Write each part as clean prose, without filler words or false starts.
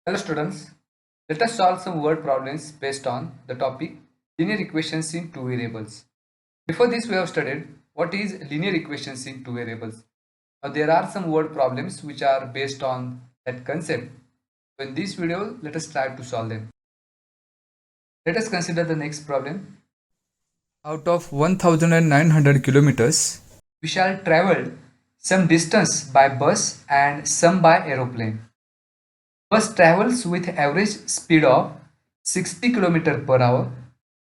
Hello students, let us solve some word problems based on the topic linear equations in two variables. Before this we have studied what is linear equations in two variables. Now there are some word problems which are based on that concept. So in this video let us try to solve them. Let us consider the next problem. Out of 1900 kilometers, we shall travel some distance by bus and some by aeroplane. Bus travels with average speed of 60 km per hour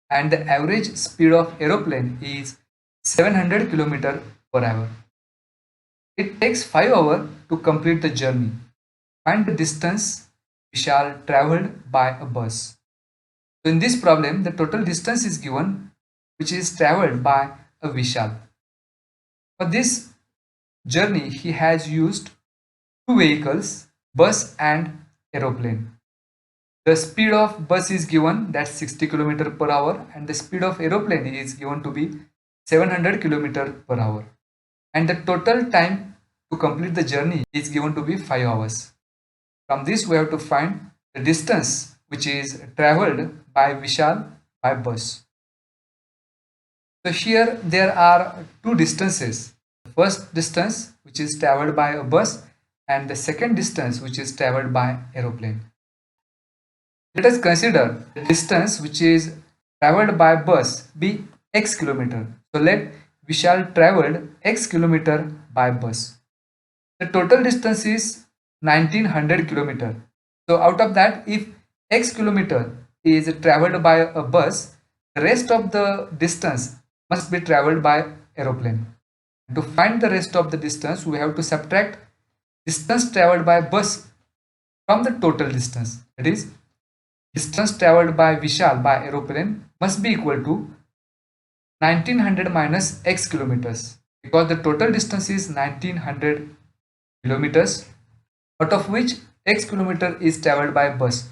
and the average speed of aeroplane is 700 km per hour. It takes 5 hours to complete the journey. Find the distance we shall traveled by a bus. So in this problem, the total distance is given which is traveled by a Vishal. For this journey, he has used two vehicles, bus and aeroplane. The speed of bus is given, that's 60 km per hour, and the speed of aeroplane is given to be 700 km per hour. And the total time to complete the journey is given to be 5 hours. From this we have to find the distance which is traveled by Vishal by bus. So here there are two distances. The first distance which is traveled by a bus and the second distance which is traveled by aeroplane. Let us consider the distance which is traveled by bus be x kilometer. So let we shall travel x kilometer by bus. The total distance is 1900 kilometer. So out of that, if x kilometer is traveled by a bus, the rest of the distance must be traveled by aeroplane. To find the rest of the distance, we have to subtract distance traveled by bus from the total distance. That is, distance traveled by Vishal by aeroplane must be equal to 1900 minus x kilometers, because the total distance is 1900 kilometers, out of which x kilometer is traveled by bus.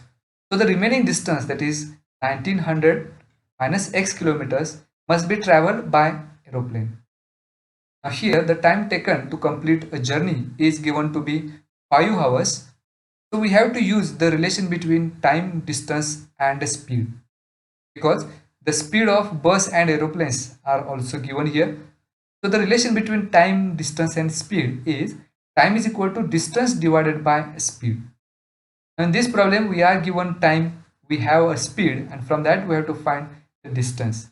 So the remaining distance, that is 1900 minus x kilometers, must be traveled by aeroplane. Now here the time taken to complete a journey is given to be 5 hours. So we have to use the relation between time, distance and speed, because the speed of bus and aeroplanes are also given here. So the relation between time, distance and speed is time is equal to distance divided by speed. In this problem we are given time, we have a speed, and from that we have to find the distance.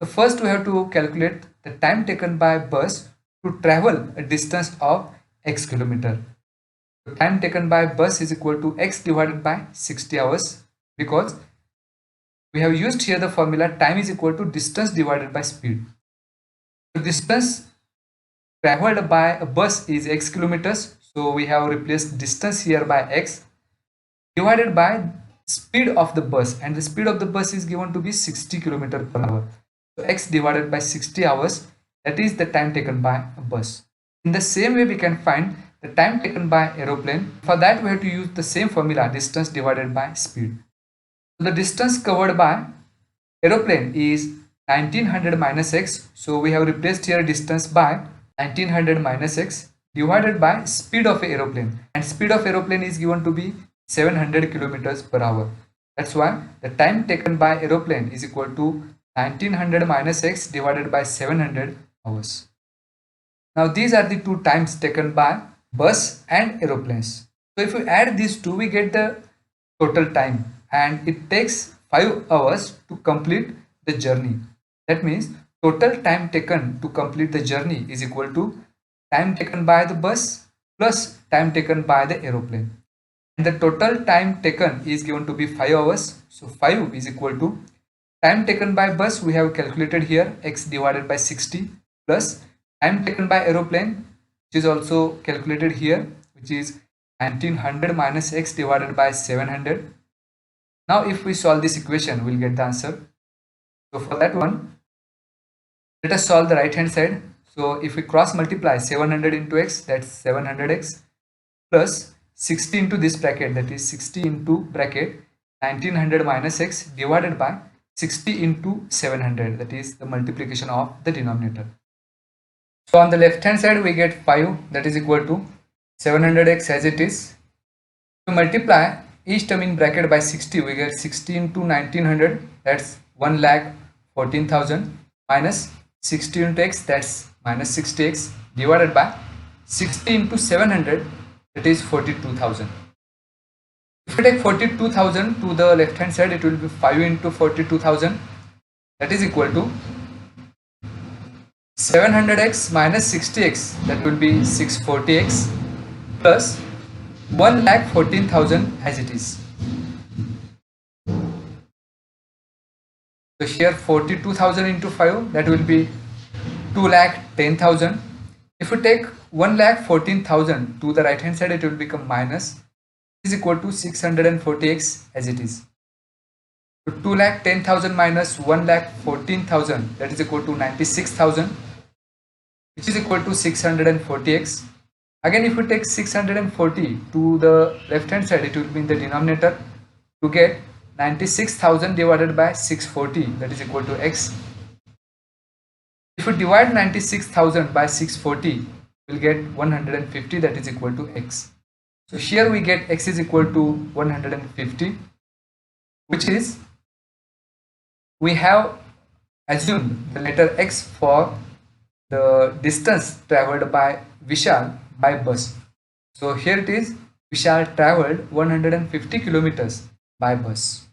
So first we have to calculate the time taken by bus to travel a distance of x kilometer. The time taken by bus is equal to x divided by 60 hours, because we have used here the formula time is equal to distance divided by speed. The distance traveled by a bus is x kilometers, so we have replaced distance here by x divided by speed of the bus, and the speed of the bus is given to be 60 km per hour. So x divided by 60 hours, that is the time taken by a bus. In the same way we can find the time taken by aeroplane. For that we have to use the same formula, distance divided by speed. So the distance covered by aeroplane is 1900 minus x. So we have replaced here distance by 1900 minus x divided by speed of aeroplane, and speed of aeroplane is given to be 700 kilometers per hour. That's why the time taken by aeroplane is equal to 1900 minus x divided by 700 hours. Now these are the two times taken by bus and aeroplanes. So if we add these two, we get the total time, and it takes 5 hours to complete the journey. That means total time taken to complete the journey is equal to time taken by the bus plus time taken by the aeroplane. And the total time taken is given to be 5 hours. So 5 is equal to time taken by bus, we have calculated here x divided by 60, plus time taken by aeroplane, which is also calculated here, which is 1900 minus x divided by 700. Now if we solve this equation, we'll get the answer. So for that one, let us solve the right hand side. So if we cross multiply 700 into x, that's 700x, plus 60 into this bracket, that is 60 into bracket 1900 minus x divided by 60 into 700, that is the multiplication of the denominator. So on the left hand side we get 5, that is equal to 700x as it is. To multiply each term in bracket by 60, we get 60 into 1900, that's 1,14,000, minus 60 into x, that's minus 60x, divided by 60 into 700, that is 42,000. If we take 42,000 to the left hand side, it will be 5 into 42,000, that is equal to 700x minus 60x, that will be 640x, plus 1,14,000 as it is. So here 42,000 into 5, that will be 2,10,000. If we take 1,14,000 to the right hand side, it will become minus, is equal to 640x as it is. So 2,10,000 minus 1,14,000, that is equal to 96,000, which is equal to 640x. Again, if we take 640 to the left hand side, it will be in the denominator. To get 96,000 divided by 640, that is equal to x. If we divide 96,000 by 640, we will get 150, that is equal to x. So here we get x is equal to 150, which is, we have assumed the letter x for the distance traveled by Vishal by bus. So here it is, Vishal traveled 150 kilometers by bus.